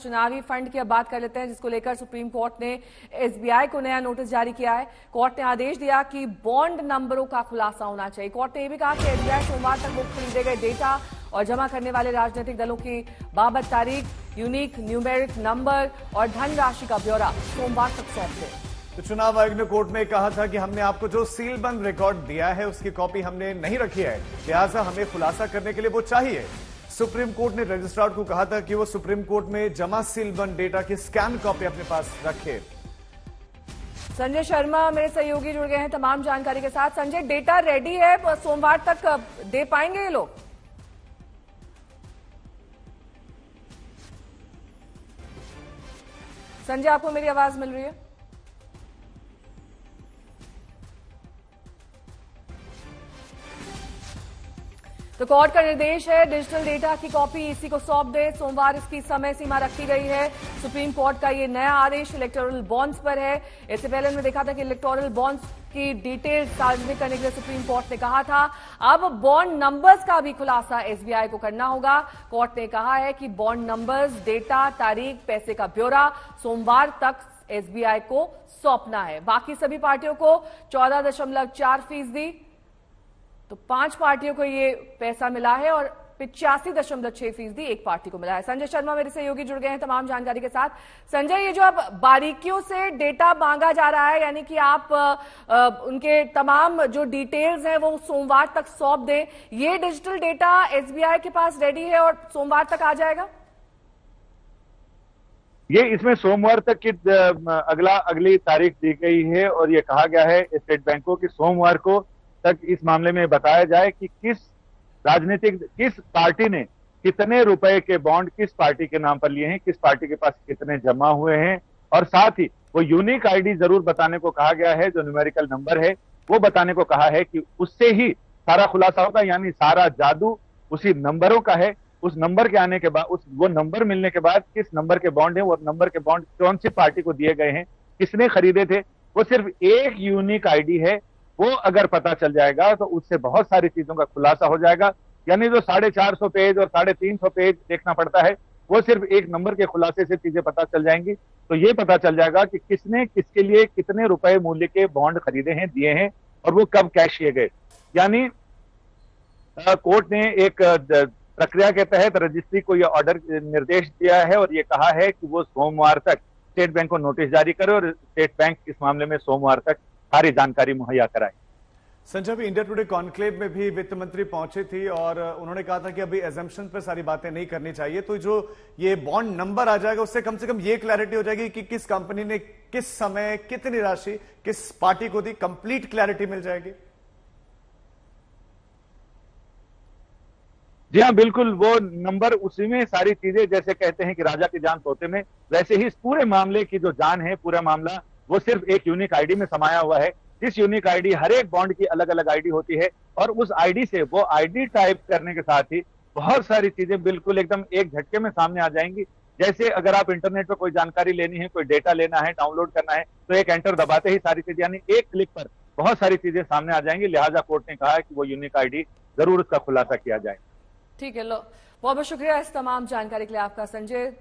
चुनावी फंड की अब बात कर लेते हैं, जिसको लेकर सुप्रीम कोर्ट ने एसबीआई को नया नोटिस जारी किया है। कोर्ट ने आदेश दिया कि बॉन्ड नंबरों का खुलासा होना चाहिए। कोर्ट ने यह भी कहा कि एसबीआई सोमवार तक वो खरीदे गए डेटा और जमा करने वाले राजनीतिक दलों की बाबत तारीख, यूनिक न्यूमेरिक नंबर और धनराशि का ब्यौरा सोमवार तक सौंप दे। तो चुनाव आयोग ने कोर्ट में कहा था कि हमने आपको जो सीलबंद रिकॉर्ड दिया है उसकी कॉपी हमने नहीं रखी है, लिहाजा हमें खुलासा करने के लिए वो चाहिए। सुप्रीम कोर्ट ने रजिस्ट्रार को कहा था कि वो सुप्रीम कोर्ट में जमा सीलबंद डेटा की स्कैन कॉपी अपने पास रखे। संजय शर्मा मेरे सहयोगी जुड़ गए हैं तमाम जानकारी के साथ। संजय, डेटा रेडी है, सोमवार तक दे पाएंगे ये लोग? संजय, आपको मेरी आवाज मिल रही है? तो कोर्ट का निर्देश है डिजिटल डेटा की कॉपी ईसी को सौंप दे। सोमवार इसकी समय सीमा रखी गई है। सुप्रीम कोर्ट का ये नया आदेश इलेक्टोरल बॉन्ड्स पर है। इससे पहले हमने देखा था कि इलेक्टोरल बॉन्ड्स की डिटेल सार्वजनिक करने के लिए सुप्रीम कोर्ट ने कहा था। अब बॉन्ड नंबर्स का भी खुलासा एसबीआई को करना होगा। कोर्ट ने कहा है कि बॉन्ड नंबर्स, डेटा, तारीख, पैसे का ब्यौरा सोमवार तक एसबीआई को सौंपना है। बाकी सभी पार्टियों को 14.4%, तो 5 पार्टियों को ये पैसा मिला है और 85.6% एक पार्टी को मिला है। संजय शर्मा मेरे सहयोगी जुड़ गए हैं तमाम जानकारी के साथ। संजय, ये जो अब बारीकियों से डेटा मांगा जा रहा है, यानी कि आप उनके तमाम जो डिटेल्स हैं वो सोमवार तक सौंप दें, ये डिजिटल डेटा एसबीआई के पास रेडी है और सोमवार तक आ जाएगा? ये इसमें सोमवार तक की अगली तारीख दी गई है और ये कहा गया है स्टेट बैंक को कि सोमवार को तक इस मामले में बताया जाए कि किस पार्टी ने कितने रुपए के बॉन्ड किस पार्टी के नाम पर लिए हैं, किस पार्टी के पास कितने जमा हुए हैं, और साथ ही वो यूनिक आईडी जरूर बताने को कहा गया है, जो न्यूमेरिकल नंबर है वो बताने को कहा है कि उससे ही सारा खुलासा होगा। यानी सारा जादू उसी नंबरों का है। उस नंबर के आने के बाद, वो नंबर मिलने के बाद किस नंबर के बॉन्ड है, वो नंबर के बॉन्ड कौन सी पार्टी को दिए गए हैं, किसने खरीदे थे, वो सिर्फ एक यूनिक आईडी है। वो अगर पता चल जाएगा तो उससे बहुत सारी चीजों का खुलासा हो जाएगा। यानी जो 450 पेज और 350 पेज देखना पड़ता है, वो सिर्फ एक नंबर के खुलासे से चीजें पता चल जाएंगी। तो ये पता चल जाएगा कि किसने किसके लिए कितने रुपए मूल्य के बॉन्ड खरीदे हैं, दिए हैं, और वो कब कैश किए गए। यानी कोर्ट ने एक प्रक्रिया के तहत रजिस्ट्री को यह ऑर्डर निर्देश दिया है और ये कहा है कि वो सोमवार तक स्टेट बैंक को नोटिस जारी करे और स्टेट बैंक इस मामले में सोमवार तक सारी जानकारी मुहैया कराए। संजय, अभी इंडिया टुडे कॉन्क्लेव में भी वित्त मंत्री पहुंचे थी और उन्होंने कहा था कि अभी एजम्पशन पर सारी बातें नहीं करनी चाहिए। तो जो ये बॉन्ड नंबर आ जाएगा उससे कम से कम ये क्लैरिटी हो जाएगी कि किस कंपनी ने किस समय कितनी राशि किस पार्टी को दी, कंप्लीट क्लैरिटी मिल जाएगी। जी हाँ, बिल्कुल। वो नंबर, उसी में सारी चीजें, जैसे कहते हैं कि राजा की जान तोते में, वैसे ही इस पूरे मामले की जो जान है, पूरा मामला वो सिर्फ एक यूनिक आईडी में समाया हुआ है। इस यूनिक आईडी, हर एक बॉन्ड की अलग अलग आईडी होती है और उस आईडी से, वो आईडी टाइप करने के साथ ही बहुत सारी चीजें बिल्कुल एकदम एक झटके में सामने आ जाएंगी। जैसे अगर आप इंटरनेट पर कोई जानकारी लेनी है, कोई डेटा लेना है, डाउनलोड करना है, तो एक एंटर दबाते ही सारी चीजें, यानी एक क्लिक पर बहुत सारी चीजें सामने आ जाएंगी। लिहाजा कोर्ट ने कहा है कि वो यूनिक आईडी जरूर उसका खुलासा किया जाए। ठीक है, लो बहुत बहुत शुक्रिया इस तमाम जानकारी के लिए आपका संजय।